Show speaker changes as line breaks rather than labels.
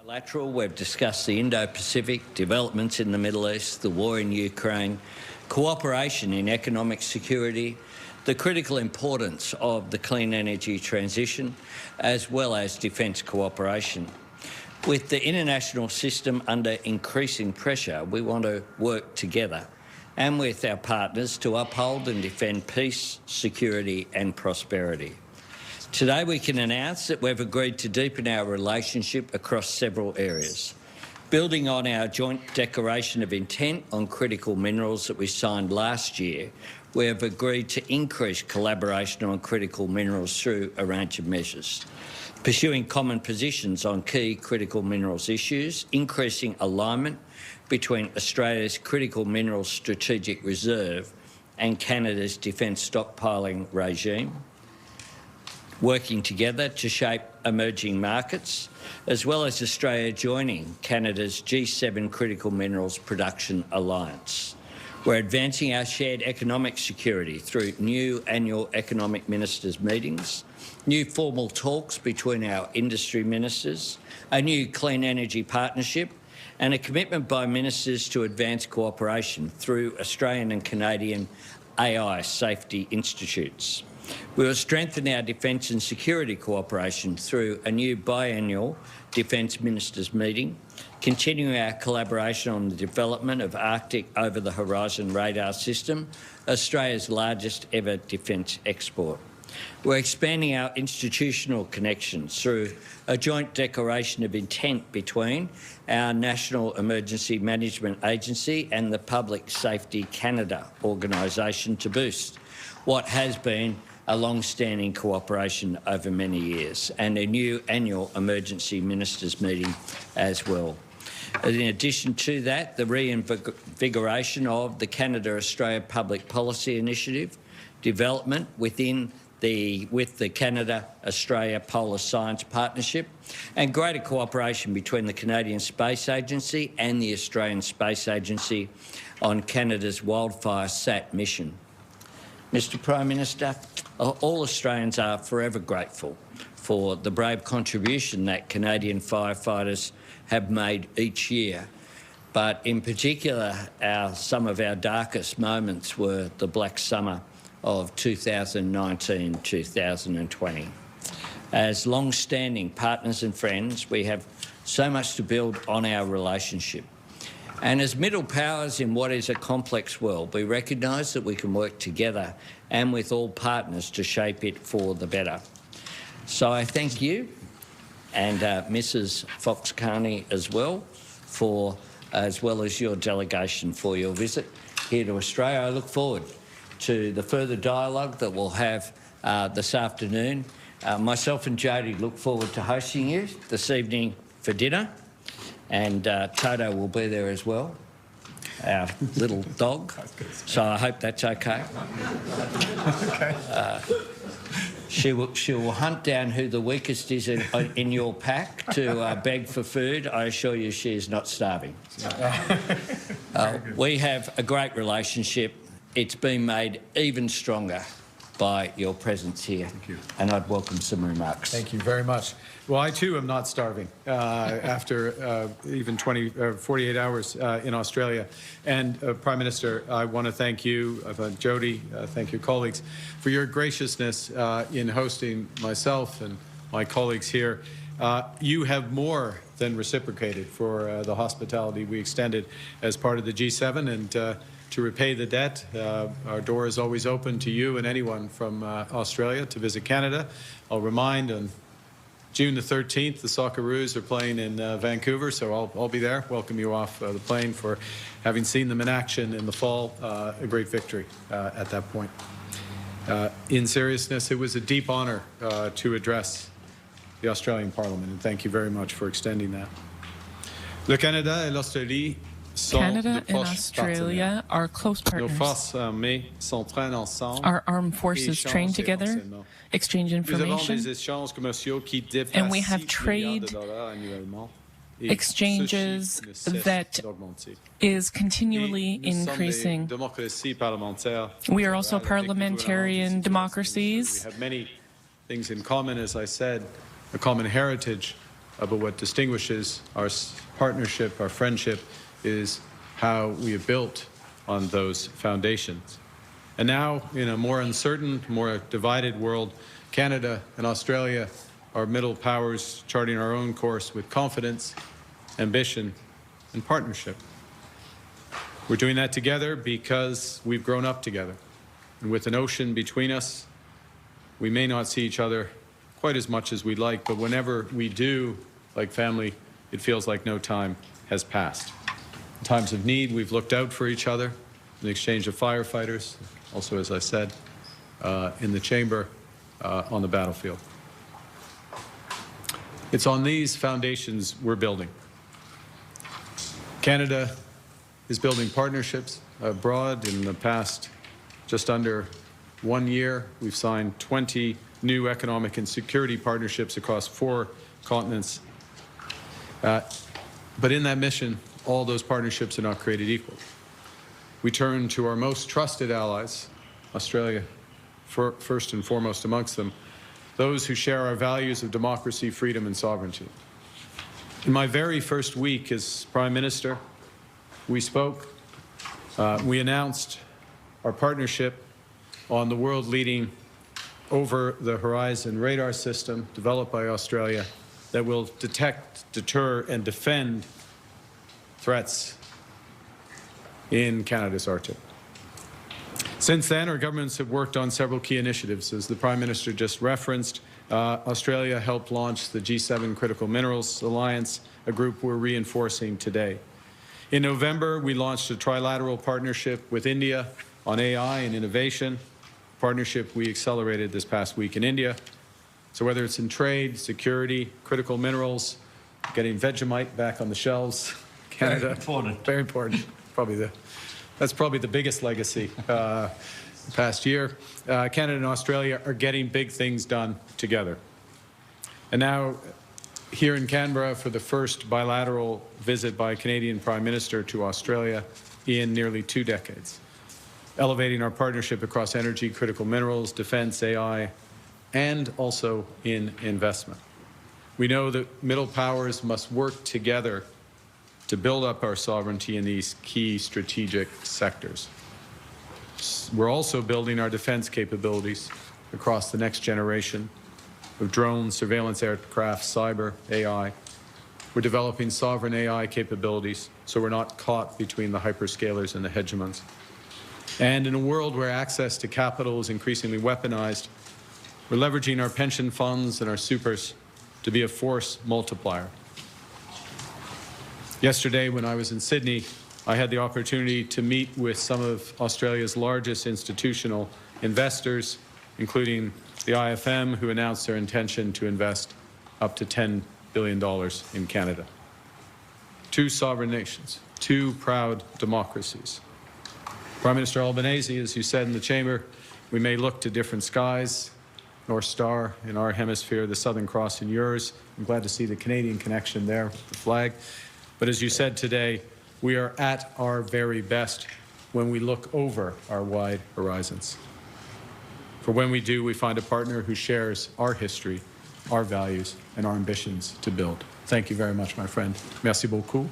Bilateral, we've discussed the Indo-Pacific, developments in the Middle East, the war in Ukraine, cooperation in economic security, the critical importance of the clean energy transition, as well as defence cooperation. With the international system under increasing pressure, we want to work together and with our partners to uphold and defend peace, security and prosperity. Today we can announce that we've agreed to deepen our relationship across several areas. Building on our joint declaration of intent on critical minerals that we signed last year, we have agreed to increase collaboration on critical minerals through a range of measures. Pursuing common positions on key critical minerals issues, increasing alignment between Australia's critical minerals strategic reserve and Canada's defence stockpiling regime, working together to shape emerging markets, as well as Australia joining Canada's G7 Critical Minerals Production Alliance. We're advancing our shared economic security through new annual economic ministers' meetings, new formal talks between our industry ministers, a new clean energy partnership, and a commitment by ministers to advance cooperation through Australian and Canadian AI safety institutes. We will strengthen our defence and security cooperation through a new biannual Defence Ministers meeting, continuing our collaboration on the development of Arctic over-the-horizon radar system, Australia's largest ever defence export. We're expanding our institutional connections through a joint declaration of intent between our National Emergency Management Agency and the Public Safety Canada organisation to boost what has been a long-standing cooperation over many years, and a new annual emergency ministers meeting as well. In addition to that, the reinvigoration of the Canada-Australia Public Policy Initiative, development with the Canada-Australia Polar Science Partnership, and greater cooperation between the Canadian Space Agency and the Australian Space Agency on Canada's wildfire SAT mission. Mr Prime Minister, all Australians are forever grateful for the brave contribution that Canadian firefighters have made each year. But in particular, some of our darkest moments were the black summer of 2019-2020. As long-standing partners and friends, we have so much to build on our relationship. And as middle powers in what is a complex world, we recognise that we can work together and with all partners to shape it for the better. So I thank you and Mrs Fox Carney as well as your delegation for your visit here to Australia. I look forward to the further dialogue that we'll have this afternoon. Myself and Jodie look forward to hosting you this evening for dinner. And Toto will be there as well, our little dog. So I hope that's okay. She will hunt down who the weakest is in your pack to beg for food. I assure you she is not starving. We have a great relationship. It's been made even stronger by your presence here.
Thank you.
And I'd welcome some remarks.
Thank you very much. Well, I too am not starving after even 48 hours in Australia. And Prime Minister, I want to thank you, Jody, thank your colleagues for your graciousness in hosting myself and my colleagues here. You have more than reciprocated for the hospitality we extended as part of the G7, and to repay the debt, our door is always open to you and anyone from Australia to visit Canada. I'll remind on June the 13th, the Socceroos are playing in Vancouver, so I'll be there. Welcome you off the plane for having seen them in action in the fall. A great victory at that point. In seriousness, it was a deep honour to address the Australian Parliament, and thank you very much for extending that. Le Canada et l'Australie
Canada and Australia are close partners. Our armed forces train together, exchange information, and we have trade exchanges that is continually increasing. We are also parliamentarian democracies.
We have many things in common, as I said, a common heritage, but what distinguishes our partnership, our friendship, is how we have built on those foundations. And now, in a more uncertain, more divided world, Canada and Australia are middle powers charting our own course with confidence, ambition, and partnership. We're doing that together because we've grown up together. And with an ocean between us, we may not see each other quite as much as we'd like, but whenever we do, like family, it feels like no time has passed. In times of need, we've looked out for each other, in exchange of firefighters, also, as I said, in the chamber, on the battlefield. It's on these foundations we're building. Canada is building partnerships abroad. In the past just under 1 year, we've signed 20 new economic and security partnerships across 4 continents. But in that mission, all those partnerships are not created equal. We turn to our most trusted allies, Australia first and foremost amongst them, those who share our values of democracy, freedom, and sovereignty. In my very first week as Prime Minister, we spoke. We announced our partnership on the world-leading over-the-horizon radar system developed by Australia that will detect, deter, and defend threats in Canada's Arctic. Since then, our governments have worked on several key initiatives. As the Prime Minister just referenced, Australia helped launch the G7 Critical Minerals Alliance, a group we're reinforcing today. In November, we launched a trilateral partnership with India on AI and innovation, a partnership we accelerated this past week in India. So whether it's in trade, security, critical minerals, getting Vegemite back on the shelves, Canada. Very important. That's probably the biggest legacy past year. Canada and Australia are getting big things done together. And now, here in Canberra for the first bilateral visit by a Canadian Prime Minister to Australia in nearly 2 decades, elevating our partnership across energy, critical minerals, defense, AI, and also in investment. We know that middle powers must work together to build up our sovereignty in these key strategic sectors. We're also building our defense capabilities across the next generation of drones, surveillance aircraft, cyber, AI. We're developing sovereign AI capabilities so we're not caught between the hyperscalers and the hegemons. And in a world where access to capital is increasingly weaponized, we're leveraging our pension funds and our supers to be a force multiplier. Yesterday, when I was in Sydney, I had the opportunity to meet with some of Australia's largest institutional investors, including the IFM, who announced their intention to invest up to $10 billion in Canada. 2 sovereign nations, 2 proud democracies. Prime Minister Albanese, as you said in the chamber, we may look to different skies, North Star in our hemisphere, the Southern Cross in yours. I'm glad to see the Canadian connection there with the flag. But as you said today, we are at our very best when we look over our wide horizons. For when we do, we find a partner who shares our history, our values, and our ambitions to build. Thank you very much, my friend. Merci beaucoup.